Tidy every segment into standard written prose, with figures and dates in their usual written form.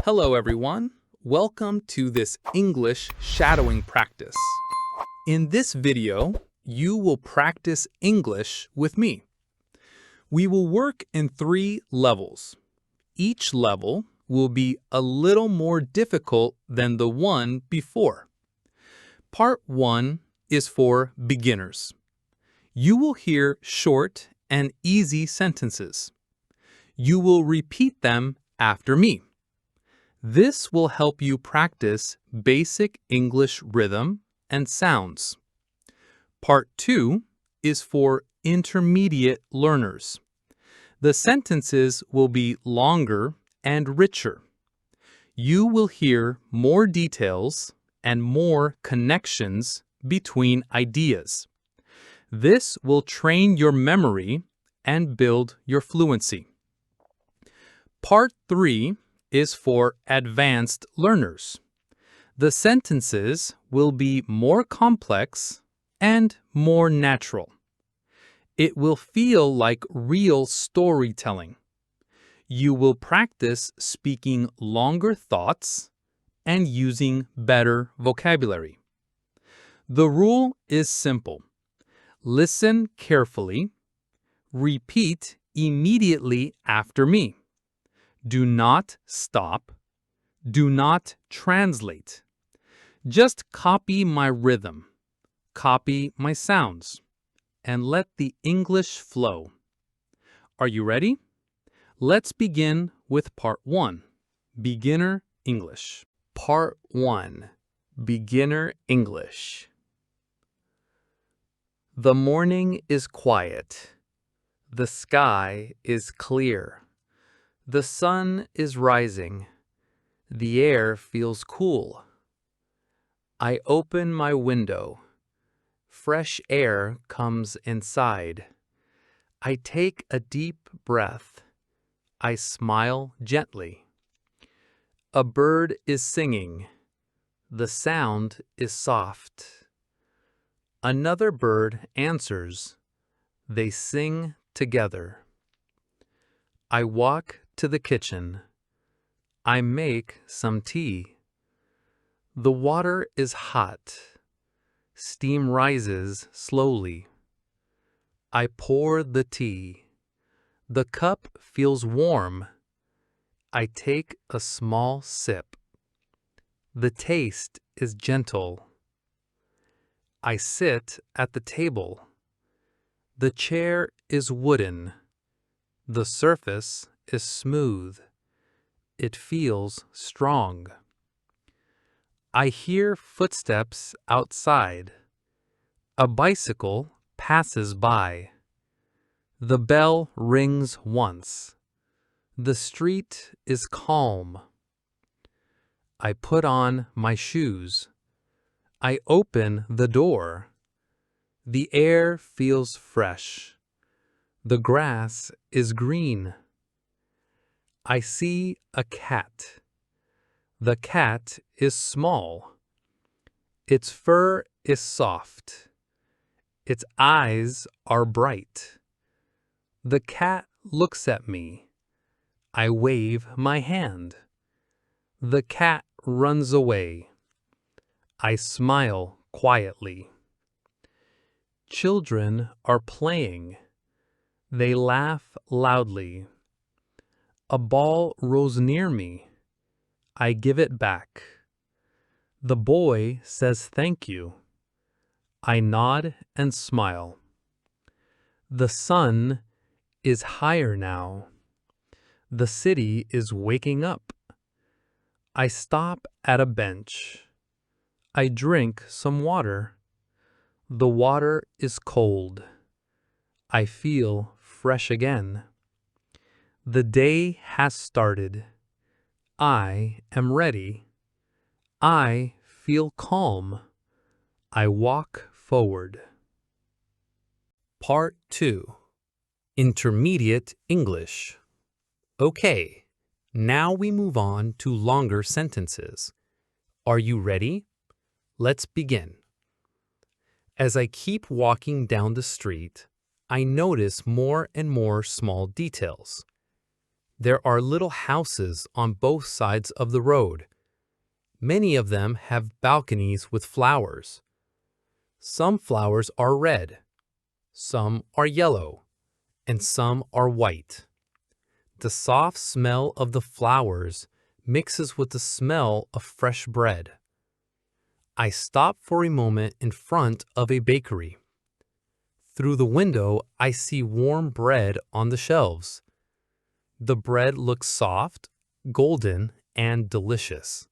Hello everyone, welcome to this English shadowing practice. In this video, you will practice English with me. We will work in 3 levels. Each level will be a little more difficult than the one before. Part 1 is for beginners. You will hear short and easy sentences. You will repeat them after me. This will help you practice basic English rhythm and sounds. Part 2 is for intermediate learners. The sentences will be longer and richer. You will hear more details and more connections between ideas. This will train your memory and build your fluency. Part 3 is for advanced learners. The sentences will be more complex and more natural. It will feel like real storytelling. You will practice speaking longer thoughts and using better vocabulary. The rule is simple. Listen carefully. Repeat immediately after me. Do not stop. Do not translate. Just copy my rhythm, copy my sounds, and let the English flow. Are you ready? Let's begin with Part 1, Beginner English. Part 1, Beginner English. The morning is quiet. The sky is clear. The sun is rising. The air feels cool. I open my window. Fresh air comes inside. I take a deep breath. I smile gently. A bird is singing. The sound is soft. Another bird answers. They sing together. I walk to the kitchen. I make some tea. The water is hot. Steam rises slowly. I pour the tea. The cup feels warm. I take a small sip. The taste is gentle. I sit at the table. The chair is wooden. The surface is smooth. It feels strong. I hear footsteps outside. A bicycle passes by. The bell rings once. The street is calm. I put on my shoes. I open the door. The air feels fresh. The grass is green. I see a cat. The cat is small. Its fur is soft. Its eyes are bright. The cat looks at me. I wave my hand. The cat runs away. I smile quietly. Children are playing. They laugh loudly. A ball rolls near me. I give it back. The boy says thank you. I nod and smile. The sun is higher now. The city is waking up. I stop at a bench. I drink some water. The water is cold. I feel fresh again. The day has started. I am ready. I feel calm. I walk forward. Part 2. Intermediate English. Okay, now we move on to longer sentences. Are you ready? Let's begin. As I keep walking down the street, I notice more and more small details. There are little houses on both sides of the road. Many of them have balconies with flowers. Some flowers are red, some are yellow, and some are white. The soft smell of the flowers mixes with the smell of fresh bread. I stop for a moment in front of a bakery. Through the window, I see warm bread on the shelves. The bread looks soft, golden, and delicious.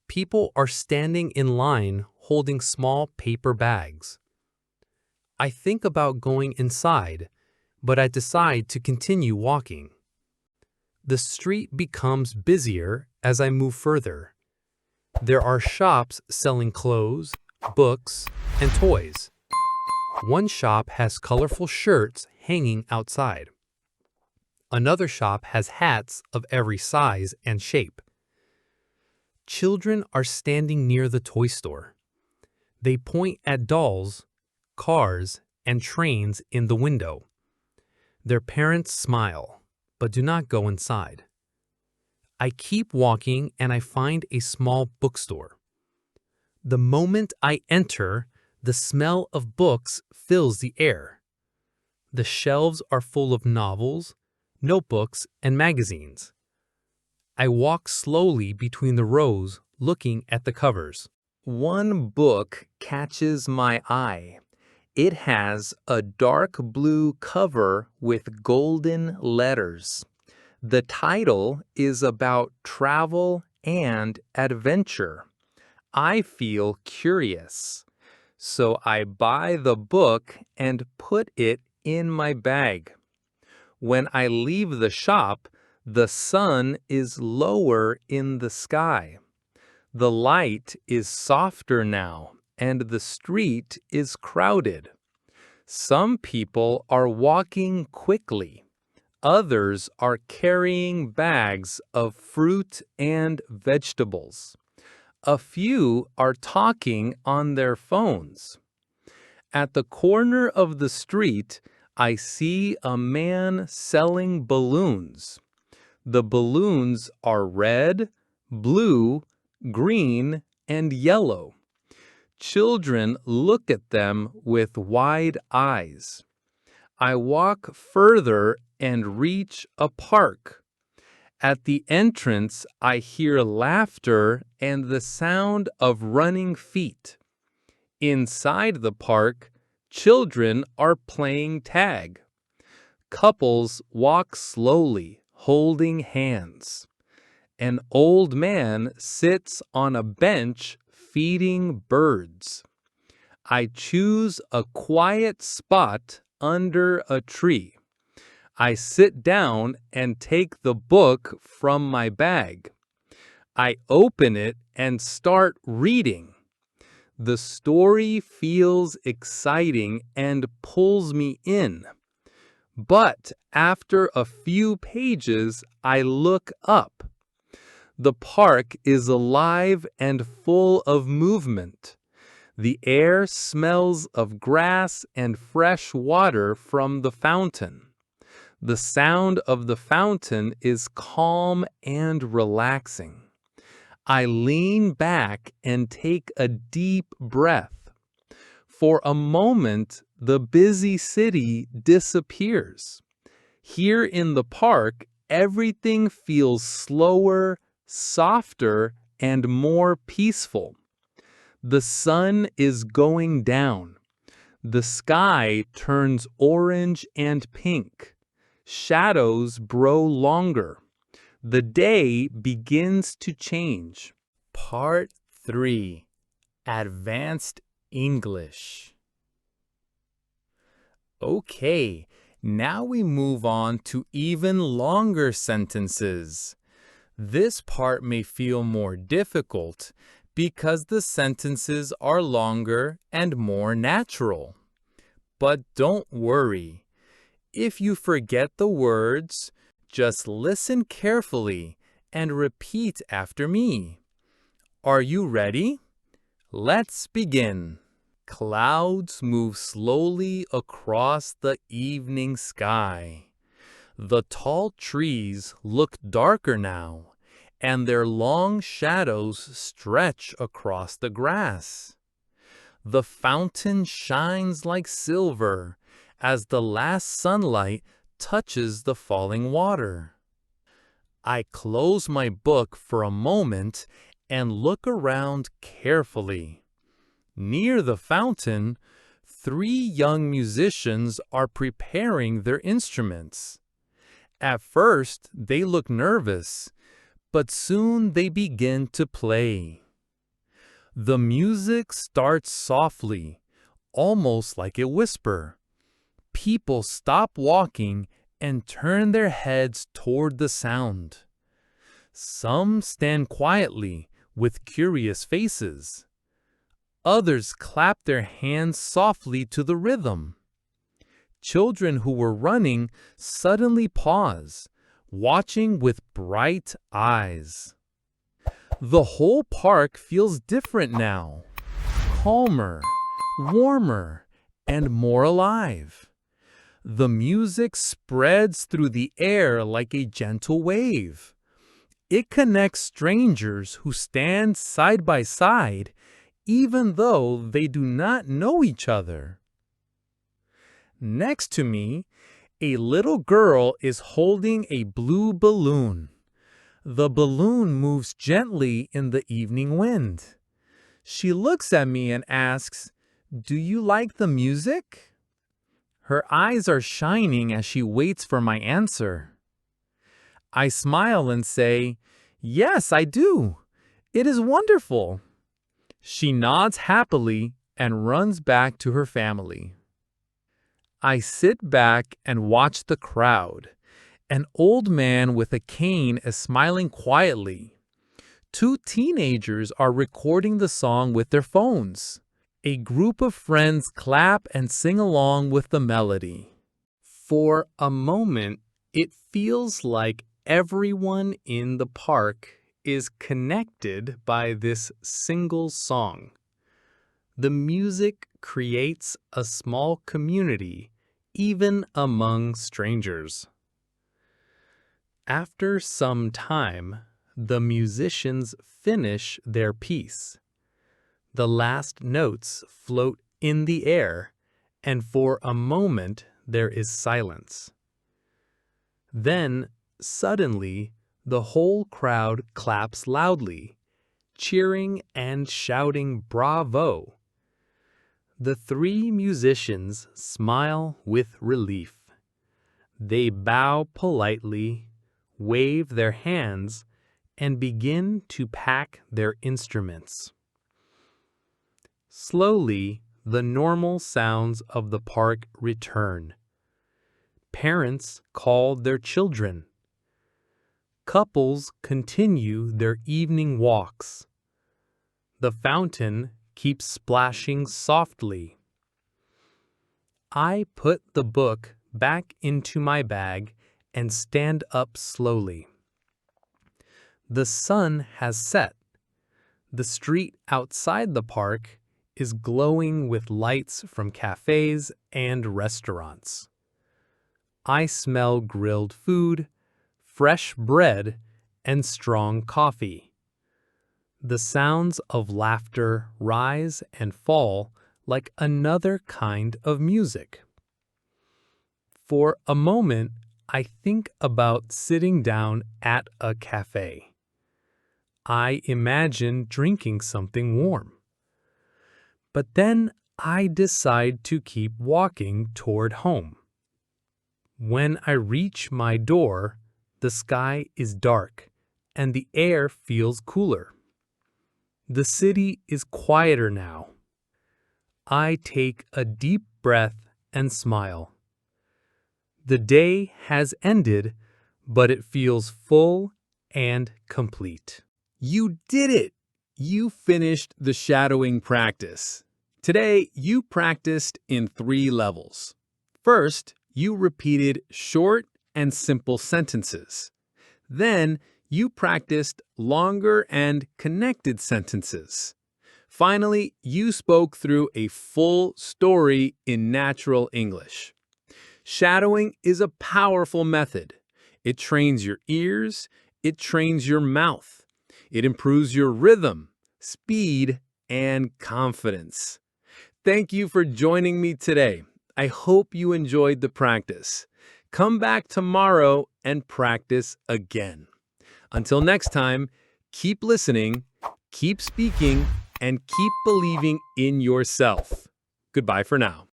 People are standing in line holding small paper bags. I think about going inside, but I decide to continue walking. The street becomes busier as I move further. There are shops selling clothes, books, and toys. One shop has colorful shirts hanging outside. Another shop has hats of every size and shape. Children are standing near the toy store. They point at dolls, cars, and trains in the window. Their parents smile, but do not go inside. I keep walking and I find a small bookstore. The moment I enter, the smell of books fills the air. The shelves are full of novels, notebooks, and magazines. I walk slowly between the rows, looking at the covers. One book catches my eye. It has a dark blue cover with golden letters. The title is about travel and adventure. I feel curious, so I buy the book and put it in my bag. When I leave the shop, the sun is lower in the sky. The light is softer now, and the street is crowded. Some people are walking quickly. Others are carrying bags of fruit and vegetables. A few are talking on their phones. At the corner of the street, I see a man selling balloons. The balloons are red, blue, green, and yellow. Children look at them with wide eyes. I walk further and reach a park. At the entrance, I hear laughter and the sound of running feet. Inside the park, children are playing tag. Couples walk slowly, holding hands. An old man sits on a bench feeding birds. I choose a quiet spot under a tree. I sit down and take the book from my bag. I open it and start reading. The story feels exciting and pulls me in. But after a few pages, I look up. The park is alive and full of movement. The air smells of grass and fresh water from the fountain. The sound of the fountain is calm and relaxing. I lean back and take a deep breath. For a moment, the busy city disappears. Here in the park, everything feels slower, softer, and more peaceful. The sun is going down. The sky turns orange and pink. Shadows grow longer. The day begins to change. Part 3. Advanced English. Okay, now we move on to even longer sentences. This part may feel more difficult because the sentences are longer and more natural. But don't worry. If you forget the words, just listen carefully and repeat after me. Are you ready? Let's begin. Clouds move slowly across the evening sky. The tall trees look darker now, and their long shadows stretch across the grass. The fountain shines like silver as the last sunlight touches the falling water. I close my book for a moment and look around carefully. Near the fountain, 3 young musicians are preparing their instruments. At first, they look nervous, but soon they begin to play. The music starts softly, almost like a whisper. People stop walking and turn their heads toward the sound. Some stand quietly with curious faces. Others clap their hands softly to the rhythm. Children who were running suddenly pause, watching with bright eyes. The whole park feels different now, calmer, warmer, and more alive. The music spreads through the air like a gentle wave. It connects strangers who stand side by side, even though they do not know each other. Next to me, a little girl is holding a blue balloon. The balloon moves gently in the evening wind. She looks at me and asks, "Do you like the music?" Her eyes are shining as she waits for my answer. I smile and say, "Yes, I do. It is wonderful." She nods happily and runs back to her family. I sit back and watch the crowd. An old man with a cane is smiling quietly. 2 teenagers are recording the song with their phones. A group of friends clap and sing along with the melody. For a moment, it feels like everyone in the park is connected by this single song. The music creates a small community, even among strangers. After some time, the musicians finish their piece. The last notes float in the air, and for a moment there is silence. Then, suddenly, the whole crowd claps loudly, cheering and shouting "Bravo!" The 3 musicians smile with relief. They bow politely, wave their hands, and begin to pack their instruments. Slowly, the normal sounds of the park return. Parents call their children. Couples continue their evening walks. The fountain keeps splashing softly. I put the book back into my bag and stand up slowly. The sun has set. The street outside the park is glowing with lights from cafes and restaurants. I smell grilled food, fresh bread, and strong coffee. The sounds of laughter rise and fall like another kind of music. For a moment, I think about sitting down at a cafe. I imagine drinking something warm. But then I decide to keep walking toward home. When I reach my door, the sky is dark and the air feels cooler. The city is quieter now. I take a deep breath and smile. The day has ended, but it feels full and complete. You did it! You finished the shadowing practice. Today, you practiced in 3 levels. First, you repeated short and simple sentences. Then, you practiced longer and connected sentences. Finally, you spoke through a full story in natural English. Shadowing is a powerful method. It trains your ears, it trains your mouth. It improves your rhythm, speed, and confidence. Thank you for joining me today. I hope you enjoyed the practice. Come back tomorrow and practice again. Until next time, keep listening, keep speaking, and keep believing in yourself. Goodbye for now.